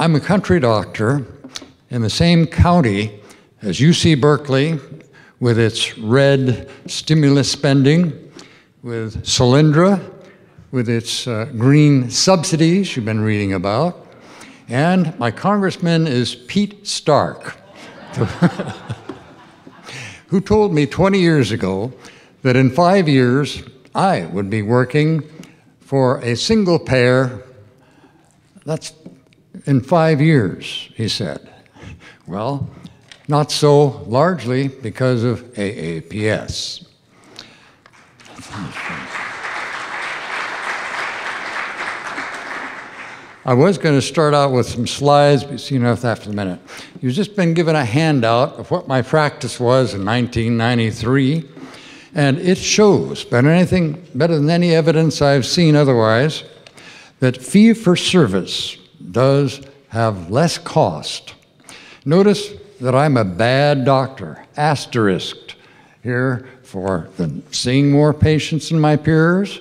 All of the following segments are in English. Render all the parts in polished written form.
I'm a country doctor in the same county as UC Berkeley, with its red stimulus spending, with Solyndra, with its green subsidies you've been reading about, and my congressman is Pete Stark, who told me 20 years ago that in 5 years I would be working for a single payer. That's in 5 years, he said. Well, not so largely because of AAPS. I was going to start out with some slides, but see enough after the minute. You've just been given a handout of what my practice was in 1993, and it shows, better than any evidence I've seen otherwise, that fee-for-service does have less cost. Notice that I'm a bad doctor, asterisked here, for seeing more patients than my peers,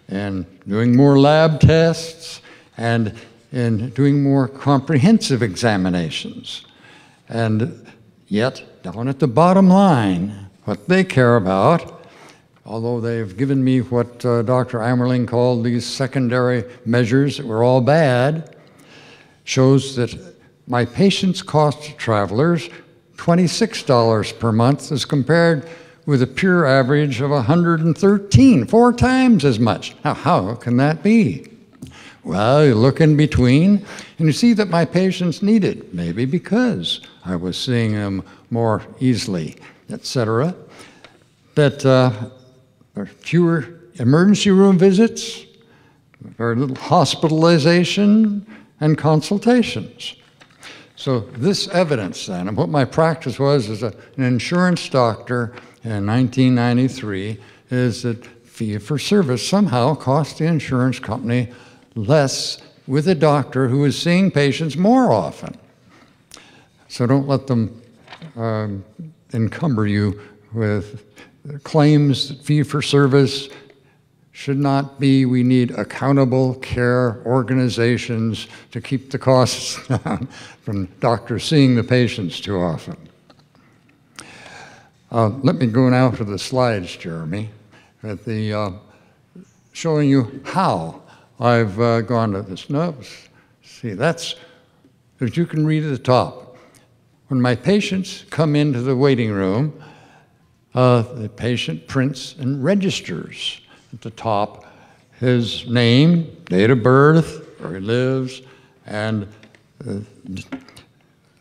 and doing more lab tests, and in doing more comprehensive examinations. And yet, down at the bottom line, what they care about, although they've given me what Dr. Eimerling called these secondary measures that were all bad, shows that my patients cost to travelers $26 per month as compared with a pure average of $113, 4 times as much. Now, how can that be? Well, you look in between and you see that my patients need it, maybe because I was seeing them more easily, etc. That there are fewer emergency room visits, very little hospitalization and consultations. So this evidence then, and what my practice was as an insurance doctor in 1993, is that fee-for-service somehow cost the insurance company less with a doctor who is seeing patients more often. So don't let them encumber you with claims that fee-for-service should not be. We need accountable care organizations to keep the costs down from doctors seeing the patients too often. Let me go now to the slides, Jeremy, at showing you how I've gone to this. No, see, that's, as you can read at the top, when my patients come into the waiting room, the patient prints and registers at the top his name, date of birth, where he lives, and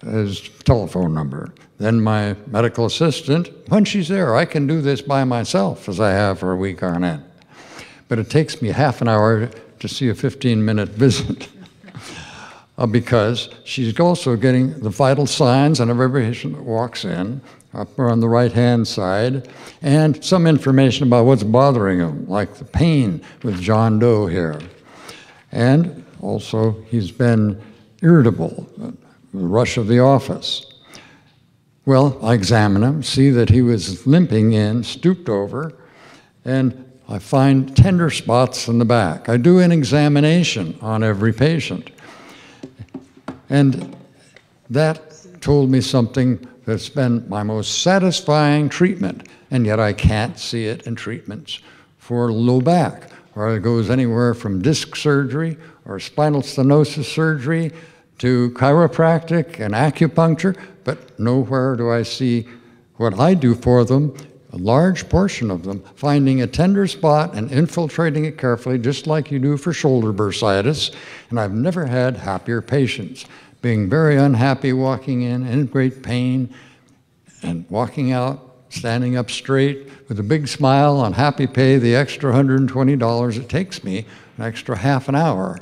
his telephone number. Then my medical assistant, when she's there, I can do this by myself, as I have for a week on end. But it takes me half an hour to see a 15-minute visit because she's also getting the vital signs on every patient that walks in, up on the right-hand side, and some information about what's bothering him, like the pain with John Doe here. And also, he's been irritable, the rush of the office. Well, I examine him, see that he was limping in, stooped over, and I find tender spots in the back. I do an examination on every patient. And that told me something that's been my most satisfying treatment, and yet I can't see it in treatments for low back, where it goes anywhere from disc surgery or spinal stenosis surgery to chiropractic and acupuncture, but nowhere do I see what I do for them, a large portion of them, finding a tender spot and infiltrating it carefully, just like you do for shoulder bursitis. And I've never had happier patients, being very unhappy walking in great pain, and walking out, standing up straight with a big smile on happy pay, the extra $120 it takes me, an extra half an hour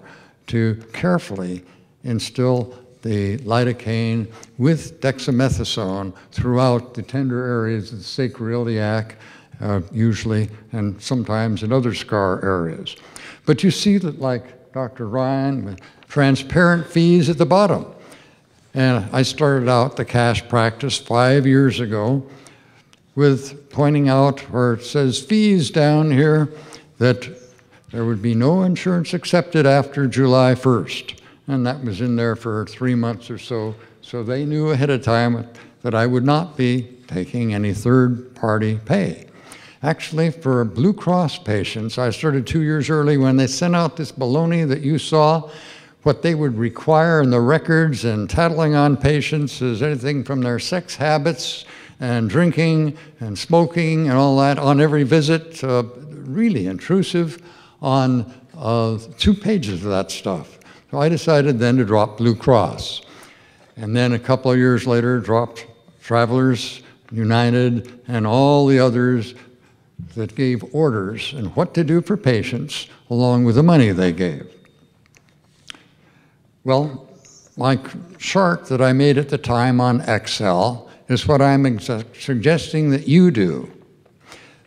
to carefully instill the lidocaine with dexamethasone throughout the tender areas of the sacroiliac, usually, and sometimes in other scar areas. But you see that, like Dr. Ryan, with transparent fees at the bottom. And I started out the cash practice 5 years ago with pointing out where it says fees down here that there would be no insurance accepted after July 1st. and that was in there for 3 months or so. So they knew ahead of time that I would not be taking any third-party pay. Actually, for Blue Cross patients, I started 2 years early when they sent out this baloney that you saw. What they would require in the records and tattling on patients is anything from their sex habits and drinking and smoking and all that on every visit, really intrusive on 2 pages of that stuff. So I decided then to drop Blue Cross. And then a couple of years later, dropped Travelers United and all the others that gave orders and what to do for patients along with the money they gave. Well, my chart that I made at the time on Excel is what I'm suggesting that you do.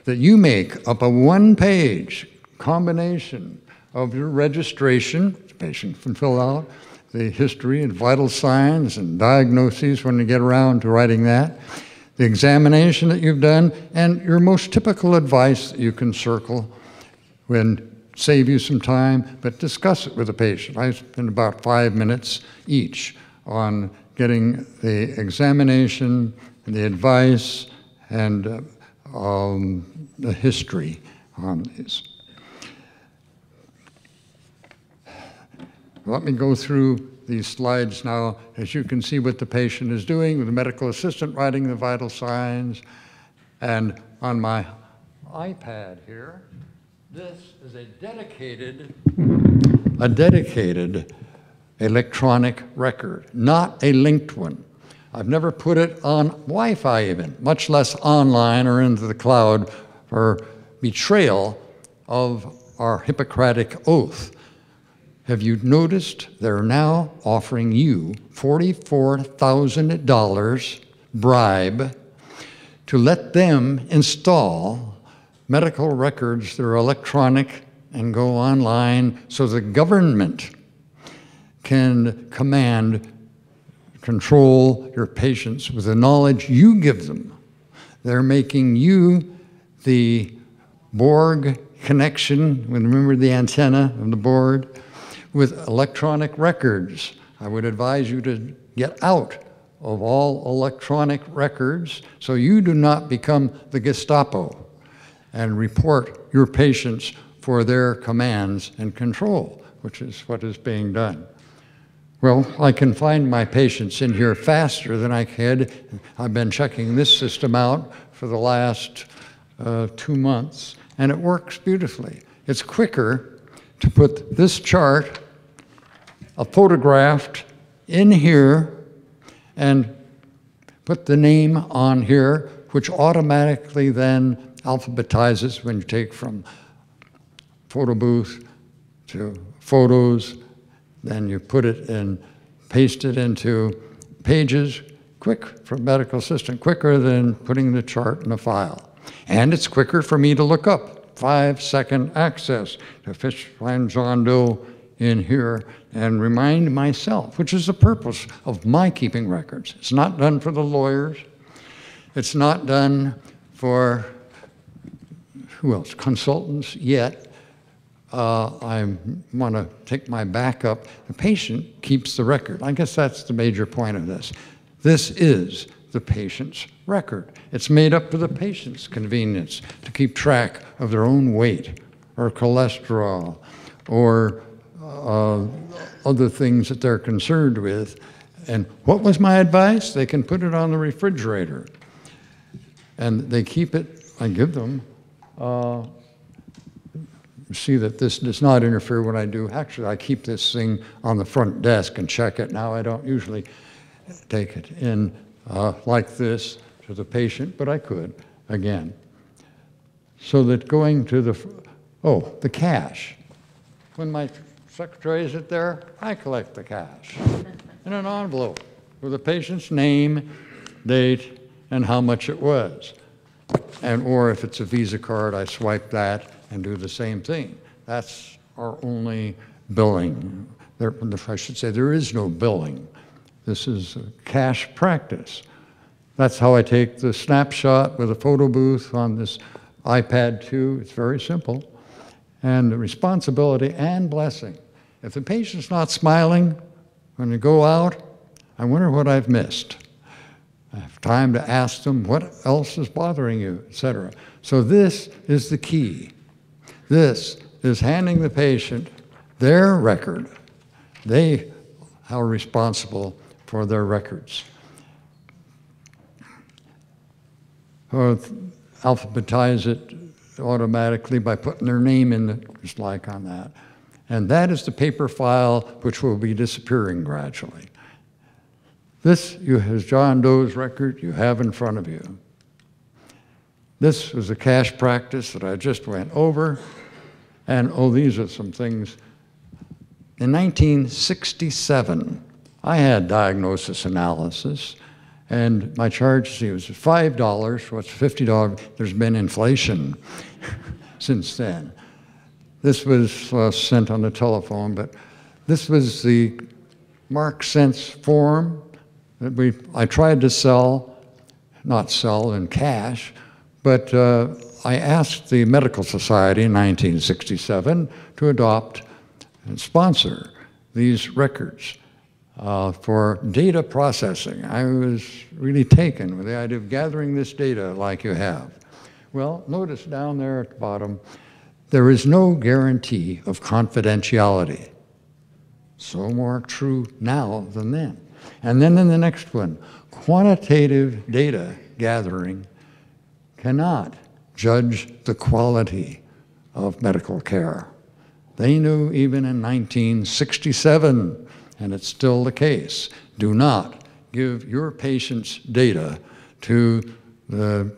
That you make up a one-page combination of your registration, the patient can fill out, the history and vital signs and diagnoses when you get around to writing that, the examination that you've done, and your most typical advice that you can circle when save you some time, but discuss it with the patient. I spend about 5 minutes each on getting the examination, the advice, and the history on these. Let me go through these slides now. As you can see what the patient is doing with the medical assistant writing the vital signs. And on my iPad here, this is a dedicated electronic record, not a linked one. I've never put it on Wi-Fi even, much less online or into the cloud for betrayal of our Hippocratic oath. Have you noticed they're now offering you $44,000 bribe to let them install medical records that are electronic and go online so the government can control your patients with the knowledge you give them. They're making you the Borg connection, remember the antenna of the board, with electronic records. I would advise you to get out of all electronic records so you do not become the Gestapo and report your patients for their commands and control, which is what is being done. Well, I can find my patients in here faster than I could. I've been checking this system out for the last 2 months, and it works beautifully. It's quicker to put this chart, photographed in here, and put the name on here, which automatically then alphabetizes when you take from PhotoBooth to Photos, then you put it in, paste it into Pages, quick for medical assistant, quicker than putting the chart in a file. And it's quicker for me to look up, 5-second access to find John Doe in here and remind myself, which is the purpose of my keeping records. It's not done for the lawyers. It's not done for, who else, consultants yet. I want to take my backup. The patient keeps the record. I guess that's the major point of this. This is the patient's record. It's made up for the patient's convenience to keep track of their own weight or cholesterol or other things that they're concerned with. And what was my advice? They can put it on the refrigerator. And they keep it, I give them, see that this does not interfere when I do. Actually, I keep this thing on the front desk and check it. Now I don't usually take it in like this to the patient, but I could, again. So that going to the cash. When my secretary isn't there, I collect the cash in an envelope with the patient's name, date, and how much it was. Or if it's a Visa card, I swipe that and do the same thing. That's our only billing. I should say there is no billing. This is a cash practice. That's how I take the snapshot with a PhotoBooth on this iPad 2. It's very simple. And the responsibility and blessing. If the patient's not smiling, When they go out, I wonder what I've missed. I have time to ask them what else is bothering you, etc. So this is the key. This is handing the patient their record. They are responsible for their records. Or alphabetize it automatically by putting their name in the just like on that. And that is the paper file which will be disappearing gradually. This is John Doe's record you have in front of you. This was a cash practice that I just went over. And oh, these are some things. In 1967, I had diagnosis analysis, and my charge was $5, what's $50? There's been inflation since then. This was sent on the telephone, but this was the Mark Sense form that I tried to not sell in cash, but I asked the Medical Society in 1967 to adopt and sponsor these records for data processing. I was really taken with the idea of gathering this data like you have. Well, notice down there at the bottom, there is no guarantee of confidentiality. So more true now than then. And then in the next one, quantitative data gathering cannot judge the quality of medical care. They knew even in 1967, and it's still the case, do not give your patient's data to the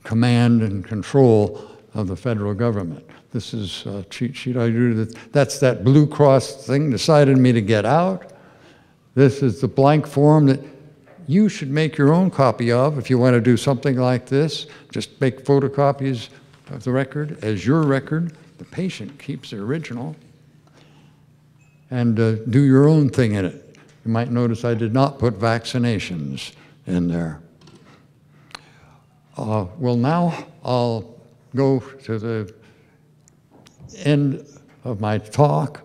command and control of the federal government. This is a cheat sheet I drew. That's that Blue Cross thing decided me to get out. This is the blank form that you should make your own copy of if you want to do something like this. Just make photocopies of the record as your record. The patient keeps the original. And do your own thing in it. You might notice I did not put vaccinations in there. Well, now I'll go to the end of my talk.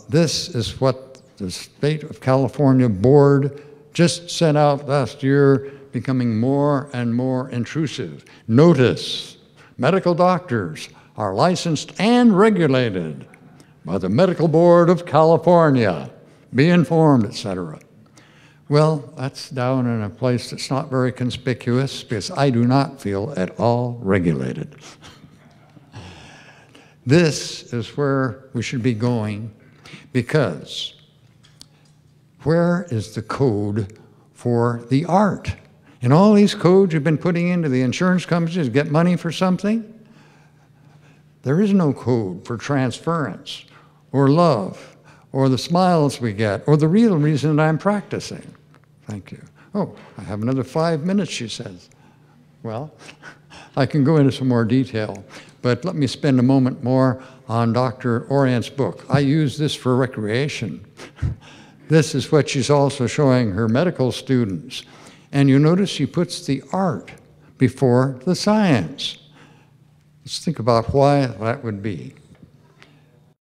This is what the State of California Board just sent out last year, becoming more and more intrusive. Notice, medical doctors are licensed and regulated by the Medical Board of California. Be informed, etc. Well, that's down in a place that's not very conspicuous because I do not feel at all regulated. This is where we should be going, because where is the code for the art? And all these codes you've been putting into the insurance companies to get money for something, there is no code for transference or love or the smiles we get or the real reason that I'm practicing. Thank you. Oh, I have another 5 minutes, she says. Well, I can go into some more detail, but let me spend a moment more on Dr. Orient's book. I use this for recreation. This is what she's also showing her medical students. And you notice she puts the art before the science. Let's think about why that would be.